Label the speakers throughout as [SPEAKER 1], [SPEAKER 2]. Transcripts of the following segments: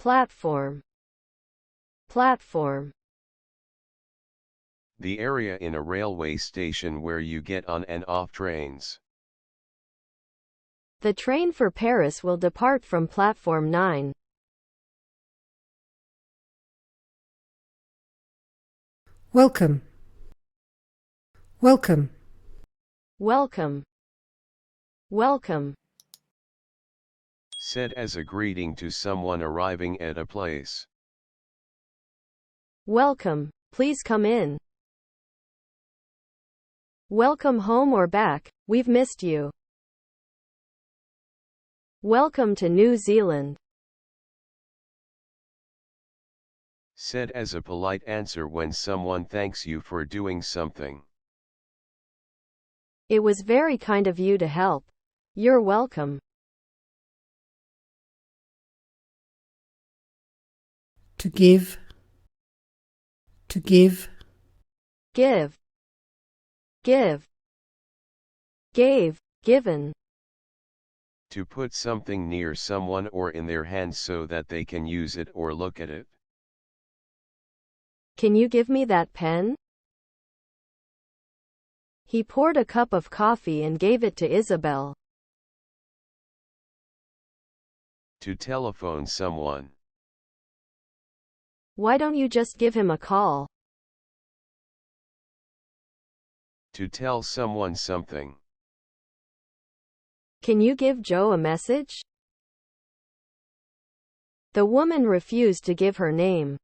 [SPEAKER 1] Platform. Platform.
[SPEAKER 2] The area in a railway station where you get on and off trains.
[SPEAKER 1] The train for Paris will depart from platform 9.
[SPEAKER 3] Welcome. Welcome.
[SPEAKER 1] Welcome. Welcome.
[SPEAKER 2] Said as a greeting to someone arriving at a place.
[SPEAKER 1] Welcome, please come in. Welcome home or back, we've missed you. Welcome to New Zealand.
[SPEAKER 2] Said as a polite answer when someone thanks you for doing something.
[SPEAKER 1] It was very kind of you to help. You're welcome.
[SPEAKER 3] To give. To give.
[SPEAKER 1] Give. Give. Gave, given.
[SPEAKER 2] To put something near someone or in their hands so that they can use it or look at it.
[SPEAKER 1] Can you give me that pen? He poured a cup of coffee and gave it to Isabel.
[SPEAKER 2] To telephone someone.
[SPEAKER 1] Why don't you just give him a call?
[SPEAKER 2] To tell someone something.
[SPEAKER 1] Can you give Joe a message? The woman refused to give her name.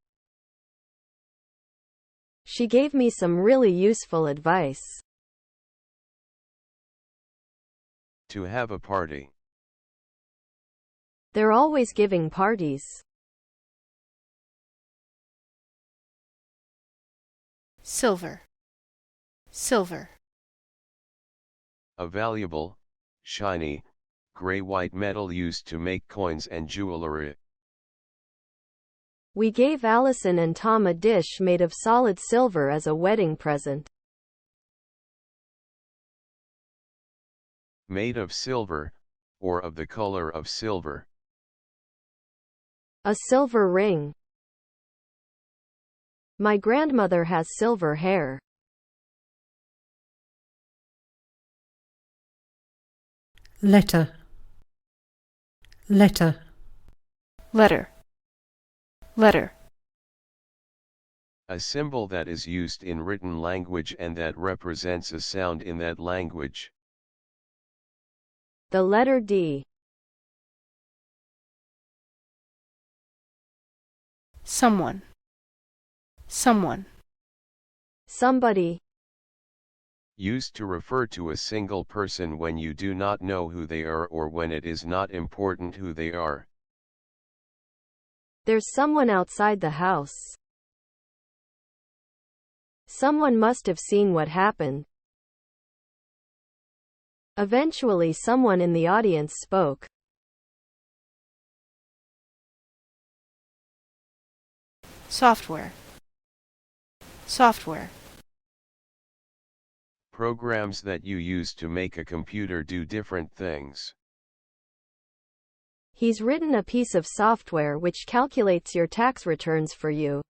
[SPEAKER 1] She gave me some really useful advice.
[SPEAKER 2] To have a party.
[SPEAKER 1] They're always giving parties.
[SPEAKER 4] Silver. Silver.
[SPEAKER 2] A valuable, shiny, gray-white metal used to make coins and jewelry.
[SPEAKER 1] We gave Allison and Tom a dish made of solid silver as a wedding present.
[SPEAKER 2] Made of silver, or of the color of silver.
[SPEAKER 1] A silver ring. My grandmother has silver hair.
[SPEAKER 3] Letter. Letter.
[SPEAKER 4] Letter. Letter.
[SPEAKER 2] A symbol that is used in written language and that represents a sound in that language.
[SPEAKER 1] The letter D.
[SPEAKER 4] Someone. Someone.
[SPEAKER 1] Somebody.
[SPEAKER 2] Used to refer to a single person when you do not know who they are or when it is not important who they are.
[SPEAKER 1] There's someone outside the house. Someone must have seen what happened. Eventually someone in the audience spoke.
[SPEAKER 4] Software. Software.
[SPEAKER 2] Programs that you use to make a computer do different things.
[SPEAKER 1] He's written a piece of software which calculates your tax returns for you.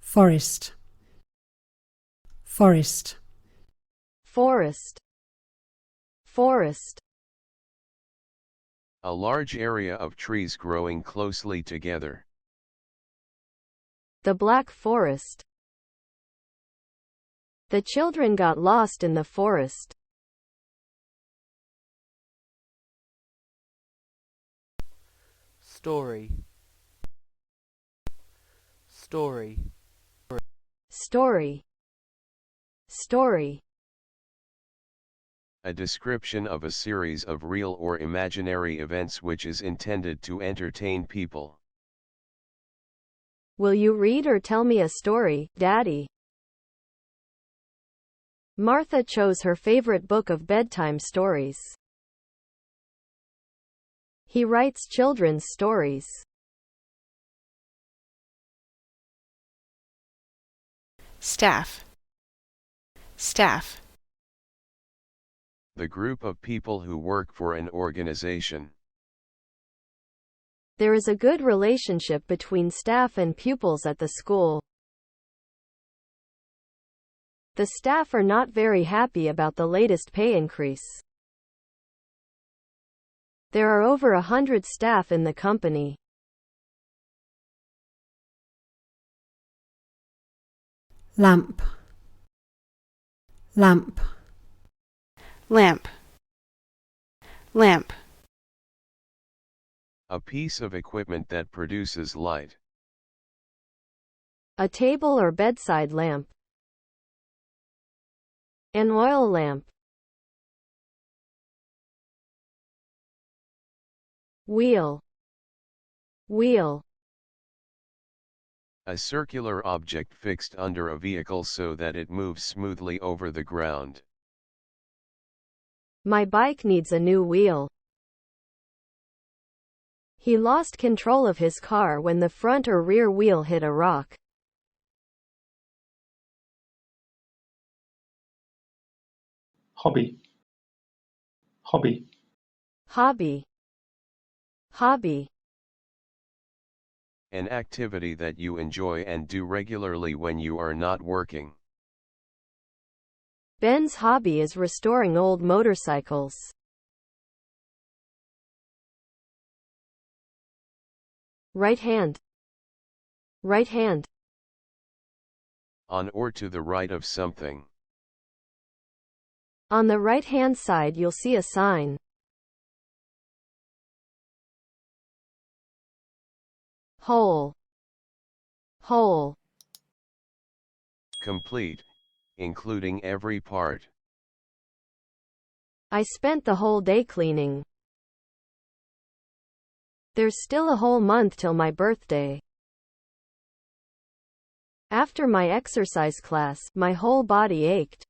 [SPEAKER 3] Forest. Forest.
[SPEAKER 1] Forest. Forest.
[SPEAKER 2] A large area of trees growing closely together.
[SPEAKER 1] The Black Forest. The children got lost in the forest.
[SPEAKER 5] Story. Story.
[SPEAKER 1] Story. Story.
[SPEAKER 2] A description of a series of real or imaginary events which is intended to entertain people.
[SPEAKER 1] Will you read or tell me a story, Daddy? Martha chose her favorite book of bedtime stories. He writes children's stories.
[SPEAKER 4] Staff. Staff.
[SPEAKER 2] The group of people who work for an organization.
[SPEAKER 1] There is a good relationship between staff and pupils at the school. The staff are not very happy about the latest pay increase. There are over 100 staff in the company.
[SPEAKER 3] lamp, lamp,
[SPEAKER 4] lamp, lamp,
[SPEAKER 2] A piece of equipment that produces light.
[SPEAKER 1] A table or bedside lamp. An oil lamp. Wheel, wheel.
[SPEAKER 2] A circular object fixed under a vehicle so that it moves smoothly over the ground.
[SPEAKER 1] My bike needs a new wheel. He lost control of his car when the front or rear wheel hit a rock.
[SPEAKER 5] Hobby, hobby,
[SPEAKER 1] Hobby, hobby.
[SPEAKER 2] An activity that you enjoy and do regularly when you are not working.
[SPEAKER 1] Ben's hobby is restoring old motorcycles. Right hand, right hand.
[SPEAKER 2] On or to the right of something.
[SPEAKER 1] On the right-hand side you'll see a sign. Whole, whole.
[SPEAKER 2] Complete, including every part.
[SPEAKER 1] I spent the whole day cleaning. There's still a whole month till my birthday. After my exercise class, my whole body ached.